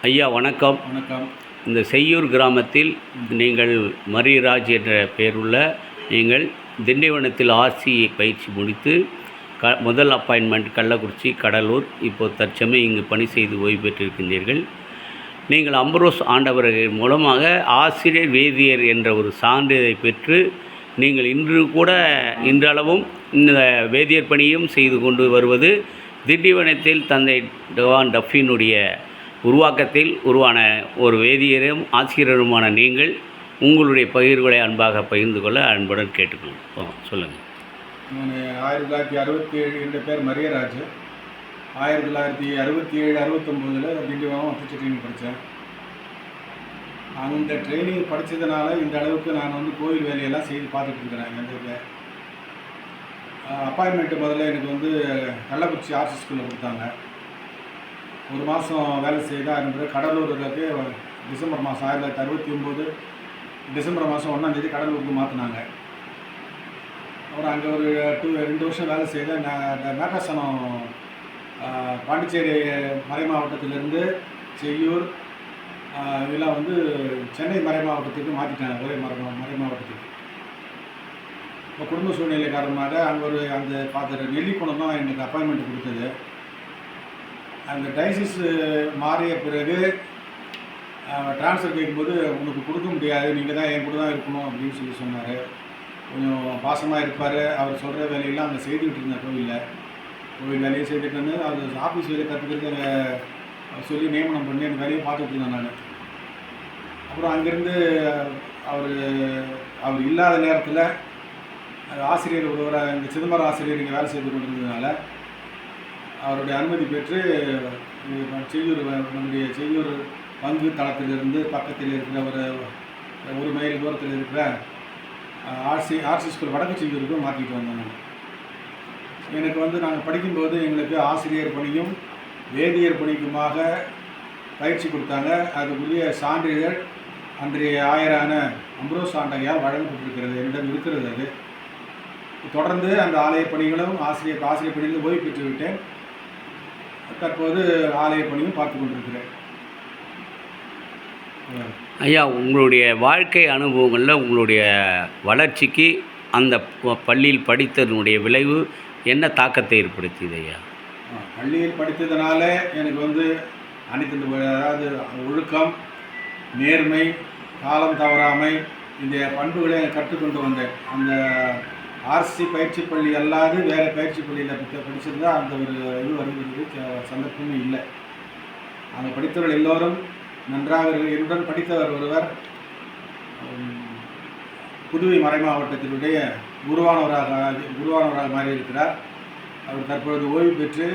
ஐயா வணக்கம். வணக்கம். இந்த செய்யூர் கிராமத்தில் நீங்கள் மரியராஜ் என்ற பெயருள்ள நீங்கள் திண்டிவனத்தில் ஆர்சி பயிற்சி முடித்து முதல் அப்பாயின்மெண்ட் கள்ளக்குறிச்சி, கடலூர், இப்போது தற்சமயம் இங்கு பணி செய்து ஓய்வு பெற்றிருக்கின்றீர்கள். நீங்கள் அம்புரோஸ் ஆண்டவர்கள் மூலமாக ஆசிரியர் வேதியர் என்ற ஒரு சான்றிதழை பெற்று நீங்கள் இன்றளவும் இந்த வேதியர் பணியும் செய்து கொண்டு வருவது திண்டிவனத்தில் தந்தை டெவான் டஃபினுடைய உருவாக்கத்தில் உருவான ஒரு வேதியரும் ஆசிரியருமான நீங்கள் உங்களுடைய பகிர்வுகளை அன்பாக பகிர்ந்து கொள்ள அன்புடன் கேட்டுக்கணும். சொல்லுங்கள். நான் 1967, என்னுடைய பேர் மரியராஜ். 1967, 69 திண்டிவனம் டீச்சர் ட்ரைனிங் படித்தேன். அந்த ட்ரைனிங் படித்ததுனால இந்த அளவுக்கு நான் கோயில் வேலையெல்லாம் செய்து பார்த்துட்டு இருக்கிறேன். எந்த அப்பாயின்மெண்ட்டு முதல்ல எனக்கு கள்ளக்குறிச்சி ஆர்சி ஸ்கூலில் கொடுத்தாங்க. ஒரு மாதம் வேலை செய்தால் என்பது கடலூருக்கு டிசம்பர் மாதம் 1969 டிசம்பர் மாதம் 1ஆம் தேதி கடலூருக்கு மாற்றினாங்க. அப்புறம் அங்கே ஒரு 2 வருஷம் வேலை செய்தேன். மேட்டாசனம் பாண்டிச்சேரி மறை மாவட்டத்திலேருந்து செய்யூர் இதெல்லாம் சென்னை மறை மாவட்டத்துக்கு மாற்றிட்டாங்க. ஒரே மறை மாவட்டத்துக்கு இப்போ குடும்ப சூழ்நிலை காரணமாக அங்கே அந்த ஃபாதர் நெல்லிக்குளம் தான் எனக்கு அப்பாயின்மெண்ட் கொடுத்தது. அந்த டைசிஸ் மாறிய பிறகு ட்ரான்ஸ்ஃபர் கேட்கும்போது உனக்கு கொடுக்க முடியாது, நீங்கள் தான் என் கூட தான் இருக்கணும் அப்படின்னு சொன்னார். கொஞ்சம் பாசமாக இருப்பார். அவர் சொல்கிற வேலையெல்லாம் அங்கே செய்துக்கிட்டு இருந்தேன். கோவில் வேலையை செய்துட்டு இருந்தேன். அவர் ஆஃபீஸ் வேலையை கற்றுக்கிறது சொல்லி நியமனம் பண்ணி அந்த வேலையை பார்த்துட்டு இருந்தேன் நான். அப்புறம் அங்கேருந்து அவர் இல்லாத நேரத்தில் ஆசிரியர் ஒருவராக இந்த சிதம்பரம் ஆசிரியர் இங்கே வேலை செய்து கொண்டிருந்ததுனால அவருடைய அனுமதி பெற்று செய்யூர் நம்முடைய செய்யூர் பங்கு தளத்திலிருந்து பக்கத்தில் இருக்கிற ஒரு மைல் தூரத்தில் இருக்கிற ஆர்சி ஸ்கூல் வடக்கு செய்யூருக்கு மாற்றிட்டு வந்தோம். எனக்கு நாங்கள் படிக்கும்போது எங்களுக்கு ஆசிரியர் பணியும் வேதியர் பணிக்குமாக பயிற்சி கொடுத்தாங்க. அதுக்குரிய சான்றிதழ் அன்றைய ஆயரான அம்புரோஸ் ஆண்டகையால் வழங்கப்பட்டிருக்கிறது. என்னிடம் இருக்கிறது. அது தொடர்ந்து அந்த ஆலய பணிகளும் ஆசிரியர் பணிகளும் ஓய்வு பெற்று விட்டேன். தற்போது ஆலய பணியும் பார்த்து கொண்டிருக்கிறேன். ஐயா, உங்களுடைய வாழ்க்கை அனுபவங்களில் உங்களுடைய வளர்ச்சிக்கு அந்த பள்ளியில் படித்ததனுடைய விளைவு என்ன தாக்கத்தை ஏற்படுத்தியது ஐயா? பள்ளியில் படித்ததுனால எனக்கு அனைத்து அதாவது ஒழுக்கம், நேர்மை, காலம் தவறாமை இந்த பண்புகளை கற்றுக்கொண்டு வந்தேன். அந்த ஆர்சி பயிற்சி பள்ளி அல்லாது வேறு பயிற்சி பள்ளியில் படிச்சிருந்தால் அந்த ஒரு இது வருவதற்கு சந்தர்ப்பமே இல்லை. அங்கே படித்தவர்கள் எல்லோரும் நன்றாக. என்னுடன் படித்தவர் ஒருவர் புதுவை மறை மாவட்டத்தினுடைய குருவானவராக மாறி இருக்கிறார். அவர் தற்பொழுது ஓய்வு பெற்று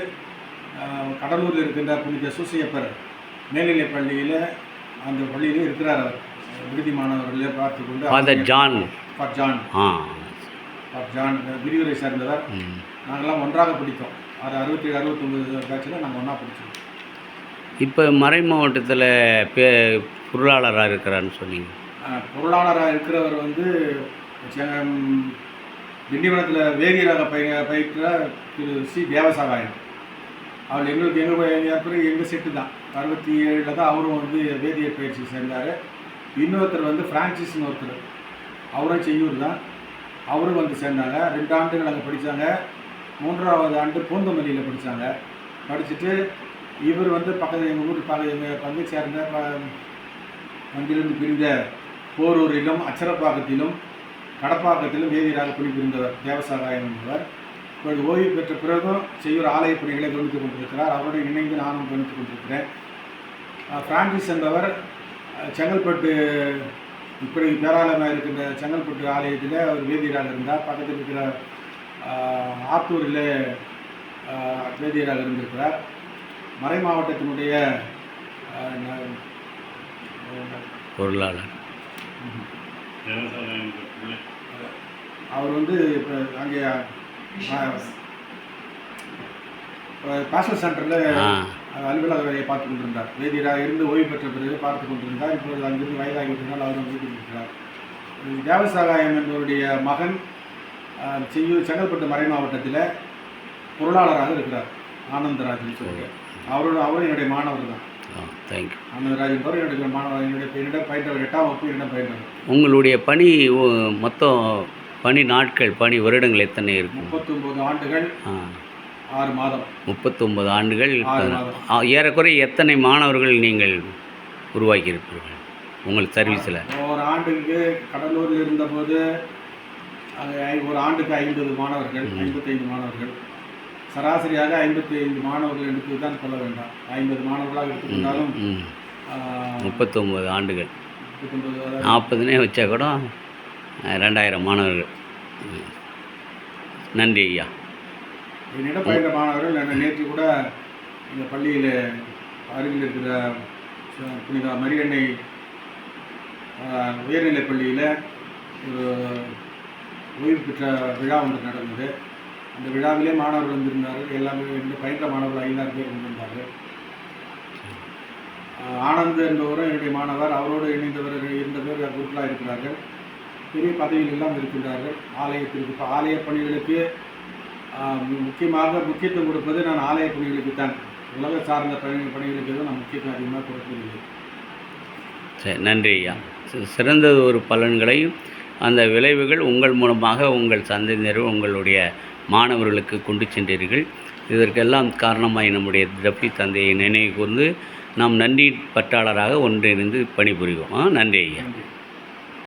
கடலூரில் இருக்கின்ற புனித சூசையப்பர் மேல்நிலைப் பள்ளியில் அந்த பள்ளியில் இருக்கிறார். அவர் விடுதி மாணவர்களே பார்த்து கொண்டு ஜான் விரிவுரை சேர்ந்தவர். நாங்கள்லாம் ஒன்றாக படித்தோம். 67, 69 பேட்சில் நாங்கள் ஒன்றா படித்தோம். இப்போ மறை மாவட்டத்தில் பொருளாளராக இருக்கிறான்னு சொன்னீங்க. பொருளாளராக இருக்கிறவர் திண்டிவனத்தில் வேதியராக பயிற்ற திரு சி தேவசாகாயன். அவர் எங்கள் செட்டு தான். 67 தான் அவரும் வேதியர் பயிற்சி சேர்ந்தார். இன்னொருத்தர் ஃப்ரான்சிஸ்னு ஒருத்தர், அவரும் செய்யூர் தான். அவரும் சேர்ந்தாங்க. 2 ஆண்டுகள் அங்கே படித்தாங்க. 3ஆவது ஆண்டு பூந்தமல்லியில் படித்தாங்க. படிச்சுட்டு இவர் பக்கத்தில் எங்கள் ஊர் எங்கள் பங்கை சேர்ந்த பங்கிலிருந்து பிரிந்த போரூரிலும் அச்சரப்பாக்கத்திலும் கடப்பாக்கத்திலும் வேதியராக பணிபுரிந்தவர் தேவசாகாயம் என்பவர். இப்பொழுது ஓய்வு பெற்ற பிறகும் செய்யூர் ஆலய பணிகளை கவனித்துக் கொண்டிருக்கிறார். அவருடன் இணைந்து நானும் கவனித்துக் கொண்டிருக்கிறேன். பிரான்சிஸ் என்பவர் செங்கல்பட்டு இப்படி பேராளமாக இருக்கின்ற செங்கல்பட்டு ஆலயத்தில் அவர் வேதியராக இருந்தார். பக்கத்தில் இருக்கிற ஆத்தூரில் வேதியராக இருந்திருக்கிறார். மறை மாவட்டத்தினுடைய பொருளாளர் அவர் இப்போ அங்கே பாஸ்டர் சென்டரில் அலுவலக வேலையை பார்த்து கொண்டிருந்தார். வேதியராக இருந்து ஓய்வு பெற்ற பிறகு பார்த்து கொண்டிருந்தார். இப்பொழுது அங்கிருந்து வயதாகிவிட்டதால் அவரும் வீட்டில் இருக்கிறார். தேவசாகாயம் என்பவருடைய மகன் செய்யூர் செங்கல்பட்டு மறை மாவட்டத்தில் பொருளாளராக இருக்கிறார். ஆனந்தராஜன் சொல்கிறார். அவரும் என்னுடைய மாணவர் தான். தேங்க்யூ. ஆனந்தராஜன் தவிர என்னுடைய மாணவர் என்னிடம் பயின்றவர் 8ஆம் வகுப்பு என்னிடம் பயின்றவர். உங்களுடைய பணி மொத்தம் பணி நாட்கள், பணி வருடங்கள் எத்தனை இருக்கும்? 39 ஆண்டுகள் 6 மாதம். 39 ஆண்டுகள். 6 மாதம். ஏறக்குறைய எத்தனை மாணவர்கள் நீங்கள் உருவாக்கியிருப்பீர்கள் உங்கள் சர்வீஸில்? ஒரு ஆண்டுக்கு கடலூரில் இருந்தபோது ஒரு ஆண்டுக்கு 50 மாணவர்கள், 55 மாணவர்கள். சராசரியாக 55 மாணவர்கள் எடுத்து தான் சொல்ல வேண்டாம். 50 மாணவர்களாக எடுத்துக்கொண்டாலும் 39 ஆண்டுகள் 39 40னே வச்சா கூட 2000 மாணவர்கள். நன்றி ஐயா. என்னிடம் பயின்ற மாணவர்கள் நேற்று கூட இந்த பள்ளியில் அருகில் இருக்கிற புனித மரியன்னை உயர்நிலைப் பள்ளியில் ஒரு ஓய்வு பெற்ற விழா ஒன்று நடந்தது. அந்த விழாவிலே மாணவர்கள் வந்திருந்தார்கள். எல்லாமே இந்த பயின்ற மாணவர்கள் 5-6 பேர் வந்திருந்தார்கள். ஆனந்த் என்பவரும் என்னுடைய மாணவர், அவரோடு இணைந்தவர்கள் 2 பேர் குரூப்பெலாம் இருக்கிறார்கள். பெரிய பதவியில் எல்லாம் இருக்கின்றார்கள். ஆலயத்திற்கு ஆலய பணிகளுக்கு முக்கியத்துவம் கொடுப்பது நான் ஆலய பணிகளுக்கு தான். உலக சார்ந்த பணிகளுக்கு எதுவும் நான் முக்கியத்துவம் அதிகமாக கொடுப்பதில்லை. சரி, நன்றி ஐயா. சிறந்தது ஒரு பலன்களையும் அந்த விளைவுகள் உங்கள் மூலமாக உங்கள் சந்ததியினர் உங்களுடைய மாணவர்களுக்கு கொண்டு சென்றீர்கள். இதற்கெல்லாம் காரணமாய் நம்முடைய டெப்டி தந்தையை நினைவு கூர்ந்து நாம் நன்றி பற்றாளராக ஒன்றிணைந்து பணிபுரிவோம். நன்றி ஐயா. நன்றி.